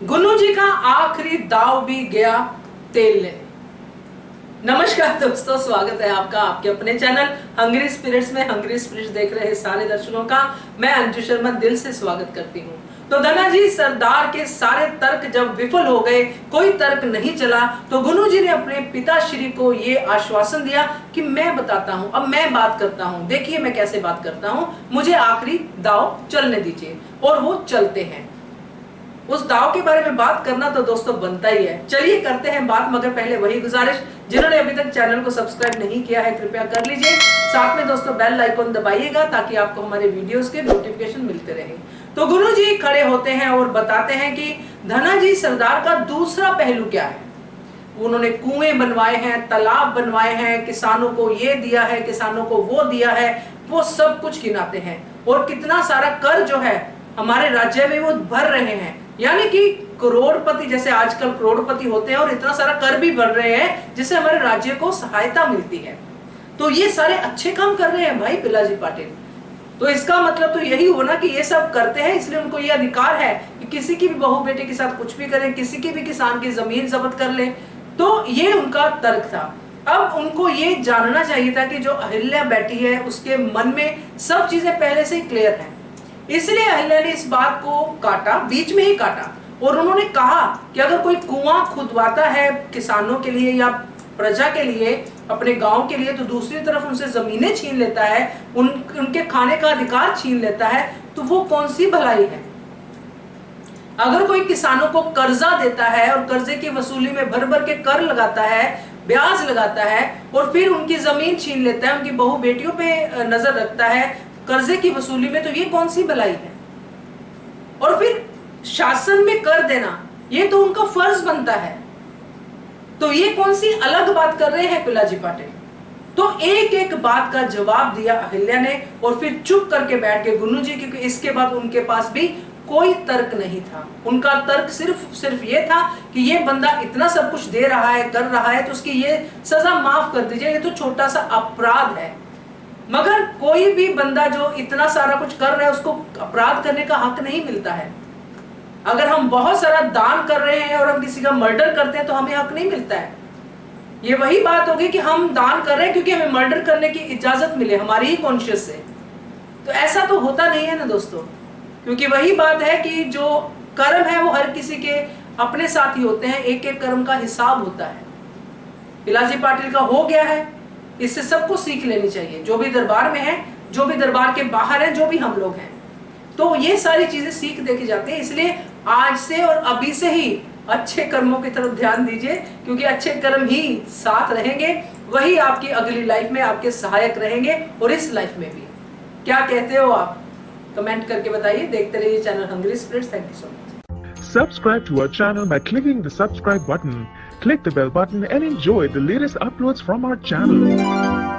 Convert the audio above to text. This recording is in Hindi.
गुन्नू जी का आखिरी दाव भी गया तेल लेने। नमस्कार दोस्तों, स्वागत है आपका आपके अपने चैनल हंग्री स्पिरिट्स में। हंग्री स्पिरिट्स देख रहे सारे दर्शकों का मैं अंजू शर्मा दिल से स्वागत करती हूँ। तो धनाजी सरदार के सारे तर्क जब विफल हो गए, कोई तर्क नहीं चला, तो गुन्नू जी ने अपने पिताश्री को ये आश्वासन दिया कि मैं बताता हूँ, अब मैं बात करता हूँ, देखिए मैं कैसे बात करता हूँ, मुझे आखिरी दाव चलने दीजिए। और वो चलते हैं। उस दाव के बारे में बात करना तो दोस्तों बनता ही है। चलिए करते हैं बात, मगर पहले वही गुजारिश, जिन्होंने अभी तक चैनल को सब्सक्राइब नहीं किया है कृपया कर लीजिए। साथ में दोस्तों बेल आइकन दबाइएगा ताकि आपको हमारे वीडियोस के नोटिफिकेशन मिलते रहे। तो गुरु जी खड़े होते हैं और बताते हैं कि धनाजी सरदार का दूसरा पहलू क्या है। उन्होंने कुएं बनवाए हैं, तालाब बनवाए हैं, किसानों को ये दिया है, किसानों को वो दिया है, वो सब कुछ गिनाते हैं। और कितना सारा कर जो है हमारे राज्य में वो भर रहे हैं, यानी कि करोड़पति, जैसे आजकल करोड़पति होते हैं और इतना सारा कर भी भर रहे हैं जिससे हमारे राज्य को सहायता मिलती है। तो ये सारे अच्छे काम कर रहे हैं भाई पिलाजी पाटिल। तो इसका मतलब तो यही हुआ ना कि ये सब करते हैं, इसलिए उनको ये अधिकार है कि किसी की भी बहू बेटे के साथ कुछ भी करें, किसी की भी किसान की जमीन जब्त कर ले। तो ये उनका तर्क था। अब उनको ये जानना चाहिए था कि जो अहिल्या बैठी है उसके मन में सब चीजें पहले से ही क्लियर है। इसलिए अहिल्या ने इस बात को काटा, बीच में ही काटा, और उन्होंने कहा कि अगर कोई कुआं खुदवाता है किसानों के लिए या प्रजा के लिए, अपने गांव के लिए, तो दूसरी तरफ उनसे जमीनें छीन लेता है, उनके खाने का अधिकार छीन लेता है, तो वो कौन सी भलाई है। अगर कोई किसानों को कर्जा देता है और कर्जे की वसूली में भर भर के कर लगाता है, ब्याज लगाता है, और फिर उनकी जमीन छीन लेता है, उनकी बहू बेटियों पे नजर रखता है कर्जे की वसूली में, तो ये कौन सी भलाई है। और फिर शासन में कर देना ये तो उनका फर्ज बनता है, तो ये कौन सी अलग बात कर रहे हैं पिलाजी पाटिल। तो एक एक बात का जवाब दिया अहिल्या ने, और फिर चुप करके बैठ गए गुन्नू जी, क्योंकि इसके बाद उनके पास भी कोई तर्क नहीं था। उनका तर्क सिर्फ ये था कि ये बंदा इतना सब कुछ दे रहा है, कर रहा है, तो उसकी ये सजा माफ कर दीजिए, ये तो छोटा सा अपराध है। मगर कोई भी बंदा जो इतना सारा कुछ कर रहा है उसको अपराध करने का हक नहीं मिलता है। अगर हम बहुत सारा दान कर रहे हैं और हम किसी का मर्डर करते हैं तो हमें हक नहीं मिलता है। ये वही बात होगी कि हम दान कर रहे हैं क्योंकि हमें मर्डर करने की इजाजत मिले हमारी ही कॉन्शियस से। तो ऐसा तो होता नहीं है ना दोस्तों, क्योंकि वही बात है कि जो कर्म है वो हर किसी के अपने साथ ही होते हैं, एक एक कर्म का हिसाब होता है। पिलाजी पाटिल का हो गया है, इससे सबको सीख लेनी चाहिए, जो भी दरबार में है, जो भी दरबार के बाहर है, जो भी हम लोग हैं। तो ये सारी चीजें सीख देके जाते हैं। इसलिए आज से और अभी से ही अच्छे कर्मों की तरफ ध्यान दीजिए, क्योंकि अच्छे कर्म ही साथ रहेंगे, वही आपकी अगली लाइफ में आपके सहायक रहेंगे और इस लाइफ में भी। क्या कहते हो आप, कमेंट करके बताइए। देखते रहिए channel Hungry Spirits. Thank you so much. Subscribe to our channel by clicking the subscribe button. Click the bell button and enjoy the latest uploads from our channel.